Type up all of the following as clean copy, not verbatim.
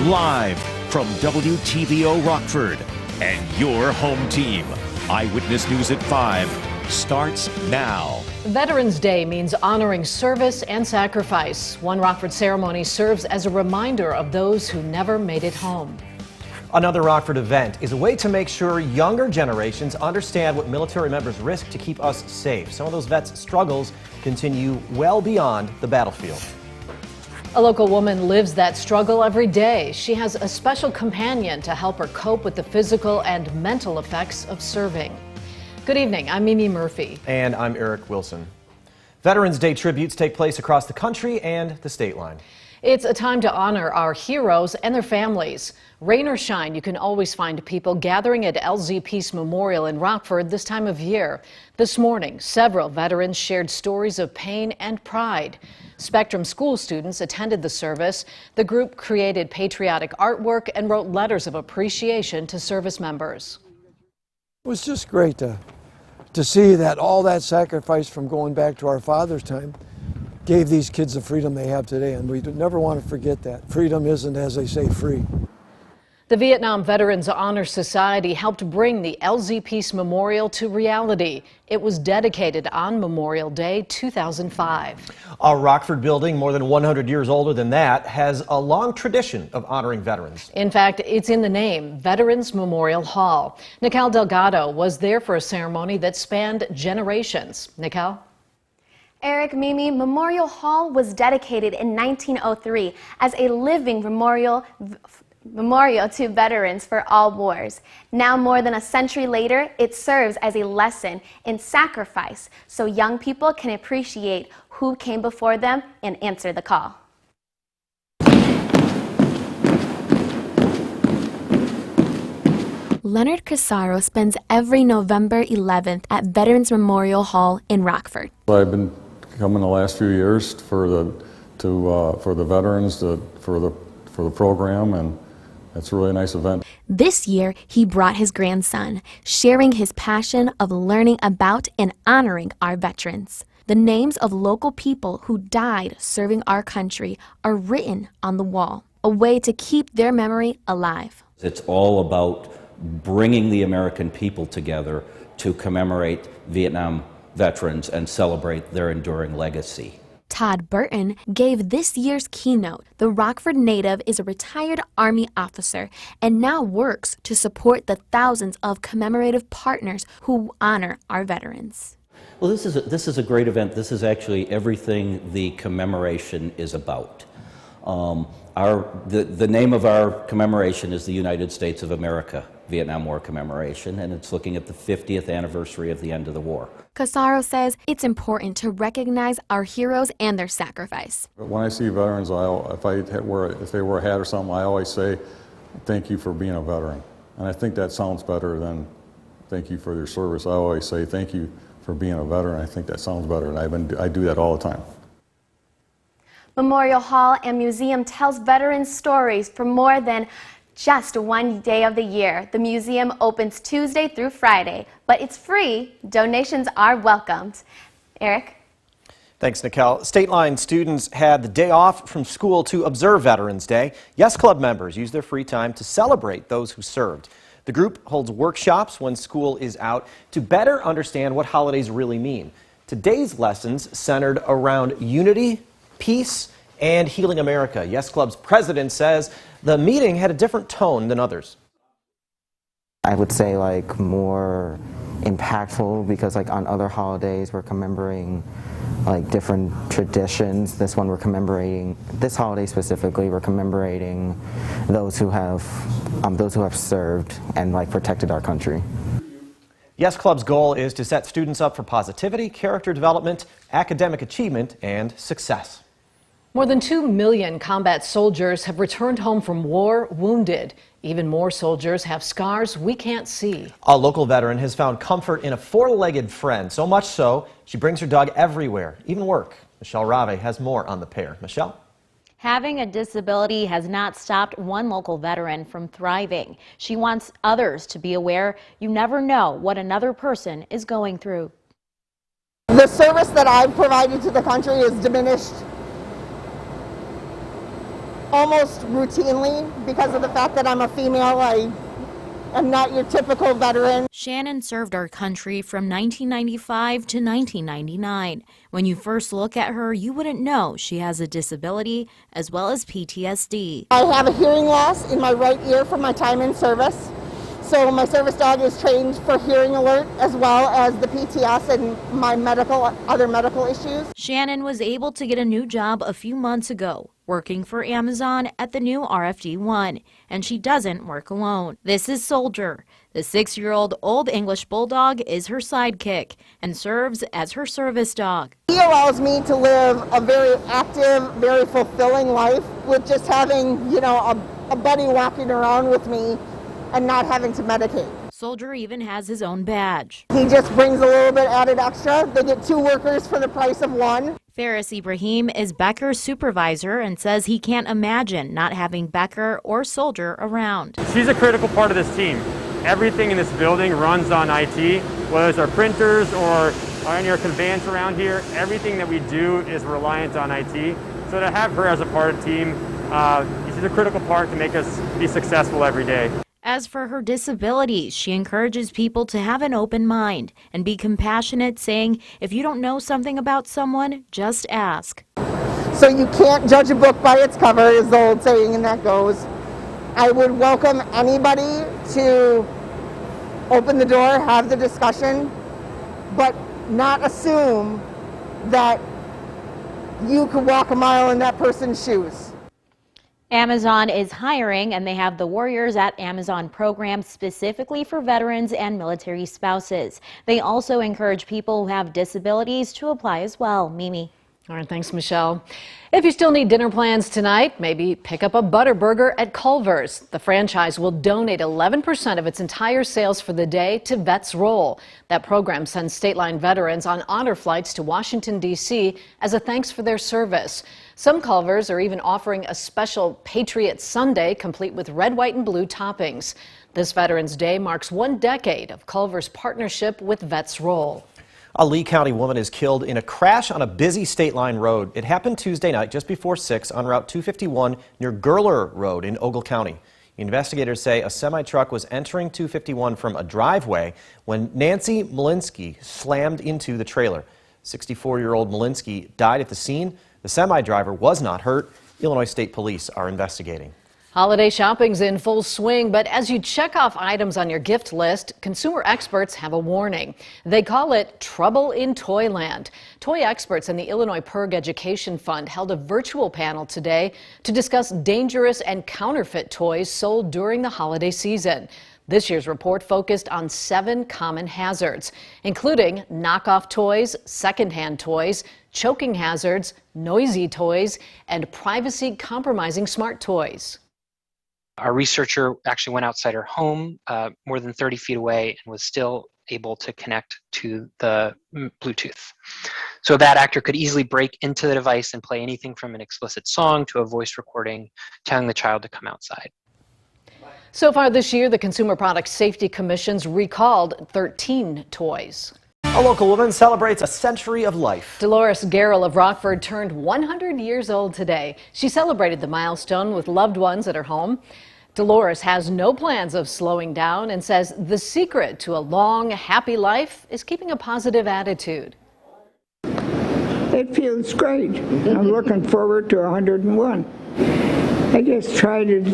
live from WTVO Rockford and your home team. Eyewitness News at 5 starts now. Veterans Day means honoring service and sacrifice. One Rockford ceremony serves as a reminder of those who never made it home. Another Rockford event is a way to make sure younger generations understand what military members risk to keep us safe. Some of those vets' struggles continue well beyond the battlefield. A local woman lives that struggle every day. She has a special companion to help her cope with the physical and mental effects of serving. Good evening, I'm Mimi Murphy. And I'm Eric Wilson. Veterans Day tributes take place across the country and the state line. It's a time to honor our heroes and their families. Rain or shine, you can always find people gathering at LZ Peace Memorial in Rockford this time of year. This morning, several veterans shared stories of pain and pride. Spectrum school students attended the service. The group created patriotic artwork and wrote letters of appreciation to service members. It was just great to see that all that sacrifice from going back to our father's time gave these kids the freedom they have today, and we never want to forget that. Freedom isn't, as they say, free. The Vietnam Veterans Honor Society helped bring the LZ Peace Memorial to reality. It was dedicated on Memorial Day 2005. A Rockford building more than 100 years older than that has a long tradition of honoring veterans. In fact, it's in the name, Veterans Memorial Hall. Nicole Delgado was there for a ceremony that spanned generations. Nicole? Eric, Mimi, Memorial Hall was dedicated in 1903 as a living memorial to veterans for all wars. Now, more than a century later, it serves as a lesson in sacrifice so young people can appreciate who came before them and answer the call. Leonard Casaro spends every November 11th at Veterans Memorial Hall in Rockford. I've been coming the last few years for the veterans, for the program, and it's a really nice event. This year, he brought his grandson, sharing his passion of learning about and honoring our veterans. The names of local people who died serving our country are written on the wall, a way to keep their memory alive. It's all about bringing the American people together to commemorate Vietnam veterans and celebrate their enduring legacy. Todd Burton gave this year's keynote. The Rockford native is a retired Army officer and now works to support the thousands of commemorative partners who honor our veterans. Well, this is a great event. This is actually everything the commemoration is about. The name of our commemoration is the United States of America Vietnam War Commemoration, and it's looking at the 50th anniversary of the end of the war. Casaro says it's important to recognize our heroes and their sacrifice. When I see veterans, if they wear a hat or something, I always say, thank you for being a veteran. And I think that sounds better than thank you for your service. I always say thank you for being a veteran. I think that sounds better, and I do that all the time. Memorial Hall and Museum tells veterans stories for more than just one day of the year. The museum opens Tuesday through Friday, but it's free. Donations are welcomed. Eric? Thanks, Nicole. State line students had the day off from school to observe Veterans Day. Yes Club members use their free time to celebrate those who served. The group holds workshops when school is out to better understand what holidays really mean. Today's lessons centered around unity, peace, and healing America. Yes Club's president says the meeting had a different tone than others. I would say more impactful because on other holidays we're commemorating different traditions. This holiday specifically, we're commemorating those who have served and protected our country. Yes Club's goal is to set students up for positivity, character development, academic achievement, and success. More than 2 million combat soldiers have returned home from war wounded. Even more soldiers have scars we can't see. A local veteran has found comfort in a four-legged friend, so much so she brings her dog everywhere, even work. Michelle Rave has more on the pair. Michelle? Having a disability has not stopped one local veteran from thriving. She wants others to be aware you never know what another person is going through. The service that I've provided to the country is diminished almost routinely because of the fact that I'm a female. I'm not your typical veteran. Shannon served our country from 1995 to 1999. When you first look at her, you wouldn't know she has a disability as well as PTSD. I have a hearing loss in my right ear from my time in service. So my service dog is trained for hearing alert as well as the PTS and my other medical issues. Shannon was able to get a new job a few months ago, working for Amazon at the new RFD1, and she doesn't work alone. This is Soldier. The 6-year-old Old English Bulldog is her sidekick and serves as her service dog. He allows me to live a very active, very fulfilling life with just having, a buddy walking around with me and not having to medicate. Soldier even has his own badge. He just brings a little bit added extra. They get 2 workers for the price of 1. Ferris Ibrahim is Becker's supervisor and says he can't imagine not having Becker or Soldier around. She's a critical part of this team. Everything in this building runs on IT, whether it's our printers or any of our conveyance around here. Everything that we do is reliant on IT. So to have her as a part of the team, she's a critical part to make us be successful every day. As for her disabilities, she encourages people to have an open mind and be compassionate, saying, if you don't know something about someone, just ask. So you can't judge a book by its cover, is the old saying, and that goes. I would welcome anybody to open the door, have the discussion, but not assume that you could walk a mile in that person's shoes. Amazon is hiring, and they have the Warriors at Amazon program specifically for veterans and military spouses. They also encourage people who have disabilities to apply as well. Mimi. All right, thanks, Michelle. If you still need dinner plans tonight, maybe pick up a Butterburger at Culver's. The franchise will donate 11% of its entire sales for the day to Vets Roll. That program sends state line veterans on honor flights to Washington, D.C. as a thanks for their service. Some Culvers are even offering a special Patriot Sundae complete with red, white, and blue toppings. This Veterans Day marks 1 decade of Culver's partnership with Vets Roll. A Lee County woman is killed in a crash on a busy state line road. It happened Tuesday night just before 6 on Route 251 near Gurler Road in Ogle County. Investigators say a semi-truck was entering 251 from a driveway when Nancy Malinsky slammed into the trailer. 64-year-old Malinsky died at the scene. The semi-driver was not hurt. Illinois State Police are investigating. Holiday shopping's in full swing, but as you check off items on your gift list, consumer experts have a warning. They call it trouble in Toyland. Toy experts and the Illinois PIRG Education Fund held a virtual panel today to discuss dangerous and counterfeit toys sold during the holiday season. This year's report focused on 7 common hazards, including knockoff toys, secondhand toys, choking hazards, noisy toys, and privacy-compromising smart toys. Our researcher actually went outside her home more than 30 feet away and was still able to connect to the Bluetooth. So that actor could easily break into the device and play anything from an explicit song to a voice recording telling the child to come outside. So far this year, the Consumer Product Safety Commission's recalled 13 toys. A local woman celebrates a century of life. Dolores Garrell of Rockford turned 100 years old today. She celebrated the milestone with loved ones at her home. Dolores has no plans of slowing down and says the secret to a long, happy life is keeping a positive attitude. It feels great. I'm looking forward to 101. I just try to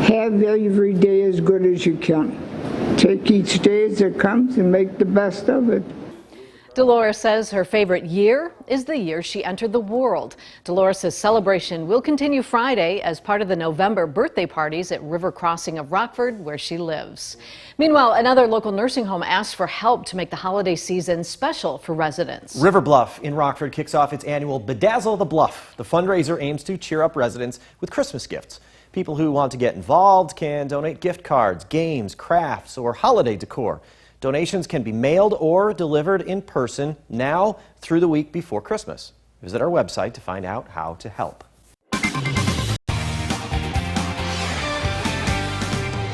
have every day as good as you can. Take each day as it comes and make the best of it. Dolores says her favorite year is the year she entered the world. Dolores' celebration will continue Friday as part of the November birthday parties at River Crossing of Rockford, where she lives. Meanwhile, another local nursing home asked for help to make the holiday season special for residents. River Bluff in Rockford kicks off its annual Bedazzle the Bluff. The fundraiser aims to cheer up residents with Christmas gifts. People who want to get involved can donate gift cards, games, crafts, or holiday decor. Donations can be mailed or delivered in person now through the week before Christmas. Visit our website to find out how to help.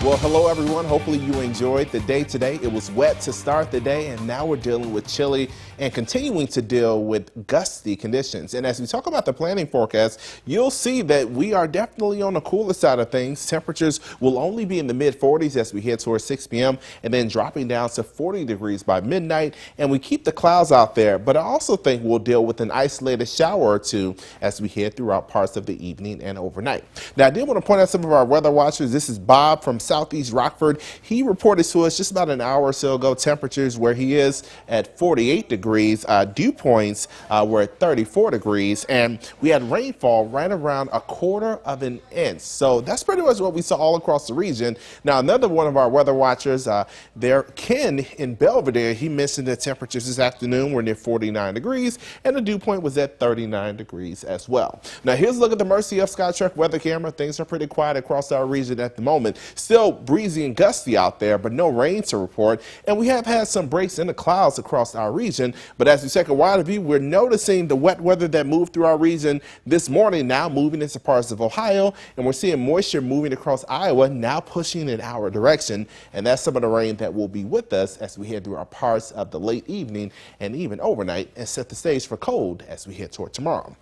Well, hello everyone. Hopefully you enjoyed the day today. It was wet to start the day, and now we're dealing with chilly and continuing to deal with gusty conditions. And as we talk about the planning forecast, you'll see that we are definitely on the cooler side of things. Temperatures will only be in the mid-40s as we head towards 6 p.m. and then dropping down to 40 degrees by midnight. And we keep the clouds out there, but I also think we'll deal with an isolated shower or two as we head throughout parts of the evening and overnight. Now, I did want to point out some of our weather watchers. This is Bob from Southeast Rockford. He reported to us just about an hour or so ago temperatures where he is at 48 degrees. Dew points were at 34 degrees, and we had rainfall right around 1/4 of an inch. So that's pretty much what we saw all across the region. Now, another one of our weather watchers there, Ken in Belvedere, he mentioned that temperatures this afternoon were near 49 degrees, and the dew point was at 39 degrees as well. Now, here's a look at the Mercy of Skytrack weather camera. Things are pretty quiet across our region at the moment. Still breezy and gusty out there, but no rain to report. And we have had some breaks in the clouds across our region. But as we take a wider view, we're noticing the wet weather that moved through our region this morning now moving into parts of Ohio. And we're seeing moisture moving across Iowa, now pushing in our direction. And that's some of the rain that will be with us as we head through our parts of the late evening and even overnight, and set the stage for cold as we head toward tomorrow.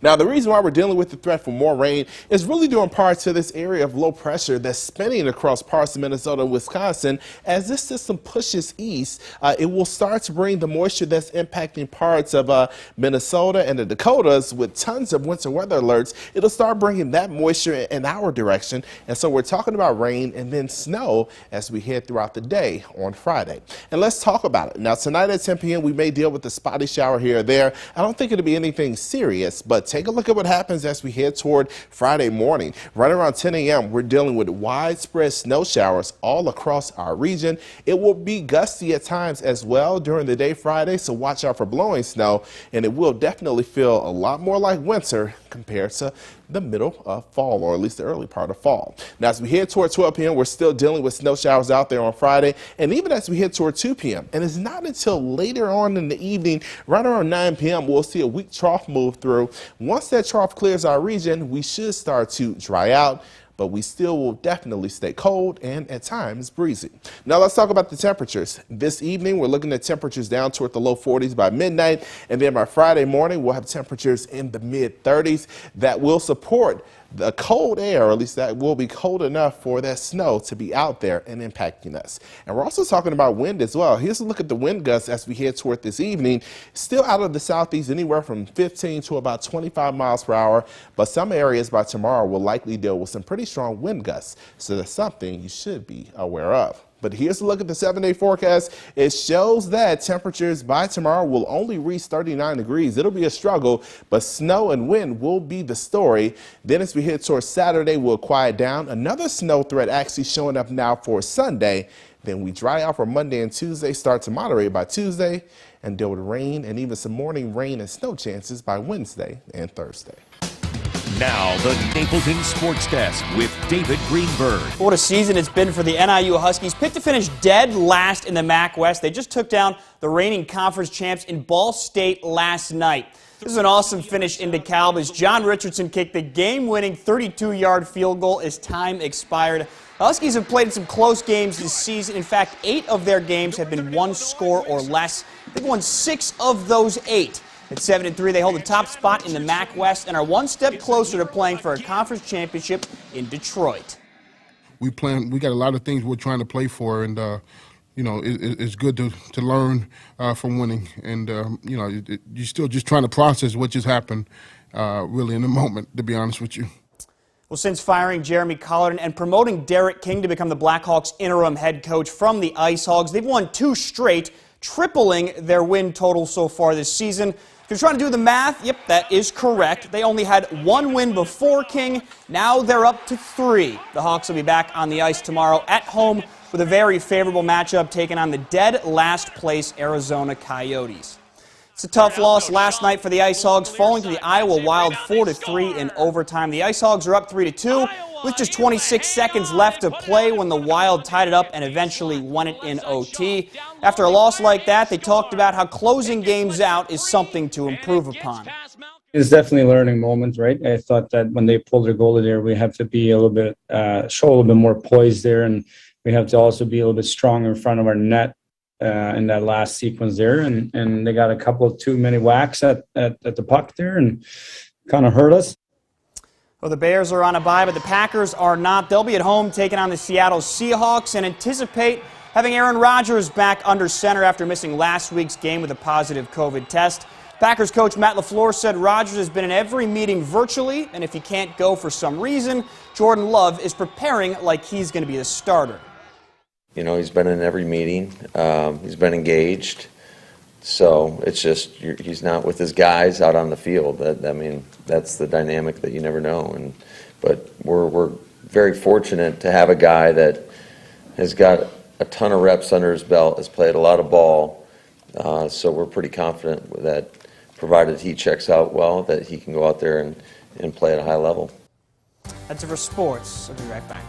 Now, the reason why we're dealing with the threat for more rain is really due in part to this area of low pressure that's spinning across parts of Minnesota and Wisconsin. As this system pushes east, it will start to bring the moisture that's impacting parts of Minnesota and the Dakotas with tons of winter weather alerts. It'll start bringing that moisture in our direction. And so we're talking about rain and then snow as we head throughout the day on Friday. And let's talk about it. Now, tonight at 10 p.m., we may deal with a spotty shower here or there. I don't think it'll be anything serious, but take a look at what happens as we head toward Friday morning. Right around 10 a.m., we're dealing with widespread snow showers all across our region. It will be gusty at times as well during the day Friday, so watch out for blowing snow, and it will definitely feel a lot more like winter compared to the middle of fall, or at least the early part of fall. Now, as we head toward 12 p.m., we're still dealing with snow showers out there on Friday, and even as we head toward 2 p.m., and it's not until later on in the evening, right around 9 p.m., we'll see a weak trough move through. Once that trough clears our region, we should start to dry out, but we still will definitely stay cold and at times breezy. Now let's talk about the temperatures. This evening, we're looking at temperatures down toward the low 40s by midnight, and then by Friday morning, we'll have temperatures in the mid 30s that will support the cold air, or at least that will be cold enough for that snow to be out there and impacting us. And we're also talking about wind as well. Here's a look at the wind gusts as we head toward this evening. Still out of the southeast, anywhere from 15 to about 25 miles per hour, but some areas by tomorrow will likely deal with some pretty strong wind gusts. So that's something you should be aware of. But here's a look at the 7-day forecast. It shows that temperatures by tomorrow will only reach 39 degrees. It'll be a struggle, but snow and wind will be the story. Then as we head towards Saturday, we'll quiet down. Another snow threat actually showing up now for Sunday. Then we dry out for Monday and Tuesday, start to moderate by Tuesday, and deal with rain and even some morning rain and snow chances by Wednesday and Thursday. Now, the Napleton Sports Desk with David Greenberg. What a season it's been for the NIU Huskies. Picked to finish dead last in the MAC West. They just took down the reigning conference champs in Ball State last night. This is an awesome finish in DeKalb as John Richardson kicked the game-winning 32-yard field goal as time expired. The Huskies have played some close games this season. In fact, 8 of their games have been one score or less. They've won 6 of those 8. At 7-3, they hold the top spot in the MAC West and are one step closer to playing for a conference championship in Detroit. We got a lot of things we're trying to play for, and it's good to learn from winning. And you're still just trying to process what just happened, really in the moment, to be honest with you. Well, since firing Jeremy Collarton and promoting Derek King to become the Blackhawks' interim head coach from the Ice Hogs, they've won 2 straight, tripling their win total so far this season. If you're trying to do the math, yep, that is correct. They only had 1 win before King. Now they're up to 3. The Hawks will be back on the ice tomorrow at home with a very favorable matchup taking on the dead last place Arizona Coyotes. It's a tough loss last night for the Ice Hogs, falling to the Iowa Wild 4-3 in overtime. The Ice Hogs are up 3-2 with just 26 seconds left to play when the Wild tied it up and eventually won it in OT. After a loss like that, they talked about how closing games out is something to improve upon. It's definitely a learning moment, right? I thought that when they pulled their goalie there, we have to be a little bit, show a little bit more poise there, and we have to also be a little bit stronger in front of our net in that last sequence there. And they got a couple of too many whacks at the puck there and kind of hurt us. Well, the Bears are on a bye, but the Packers are not. They'll be at home taking on the Seattle Seahawks and anticipate having Aaron Rodgers back under center after missing last week's game with a positive COVID test. Packers coach Matt LaFleur said Rodgers has been in every meeting virtually, and if he can't go for some reason, Jordan Love is preparing like he's going to be the starter. You know, he's been in every meeting. He's been engaged. So it's just he's not with his guys out on the field. That's the dynamic that you never know. But we're very fortunate to have a guy that has got a ton of reps under his belt, has played a lot of ball. So we're pretty confident that, provided he checks out well, that he can go out there and play at a high level. That's it for sports. I'll be right back.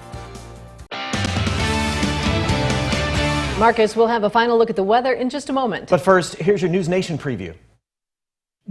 Marcus, we'll have a final look at the weather in just a moment. But first, here's your News Nation preview.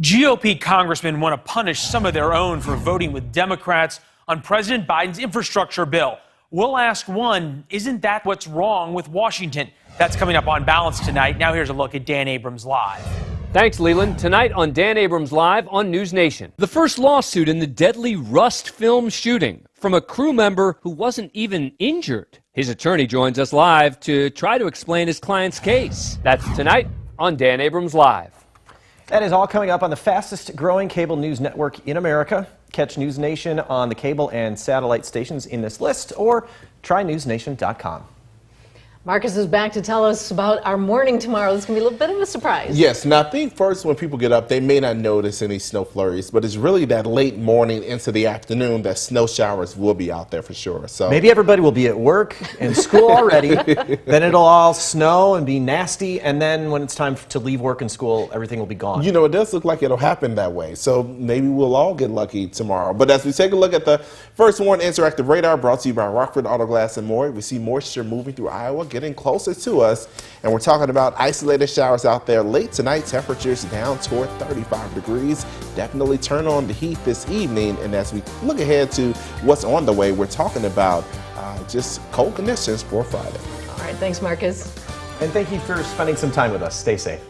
GOP congressmen want to punish some of their own for voting with Democrats on President Biden's infrastructure bill. We'll ask one, isn't that what's wrong with Washington? That's coming up on Balance tonight. Now here's a look at Dan Abrams Live. Thanks, Leland. Tonight on Dan Abrams Live on News Nation. The first lawsuit in the deadly Rust film shooting from a crew member who wasn't even injured. His attorney joins us live to try to explain his client's case. That's tonight on Dan Abrams Live. That is all coming up on the fastest growing cable news network in America. Catch News Nation on the cable and satellite stations in this list, or try newsnation.com. Marcus is back to tell us about our morning tomorrow. It's going to be a little bit of a surprise. Yes, now I think first when people get up, they may not notice any snow flurries, but it's really that late morning into the afternoon that snow showers will be out there for sure. So maybe everybody will be at work and school already. Then it'll all snow and be nasty, and then when it's time to leave work and school, everything will be gone. You know, it does look like it'll happen that way. So maybe we'll all get lucky tomorrow. But as we take a look at the First Warn Interactive Radar brought to you by Rockford Auto Glass and more, we see moisture moving through Iowa, getting closer to us, and we're talking about isolated showers out there late tonight. Temperatures down toward 35 degrees. Definitely turn on the heat this evening, and as we look ahead to what's on the way, we're talking about just cold conditions for Friday. All right, thanks, Marcus. And thank you for spending some time with us. Stay safe.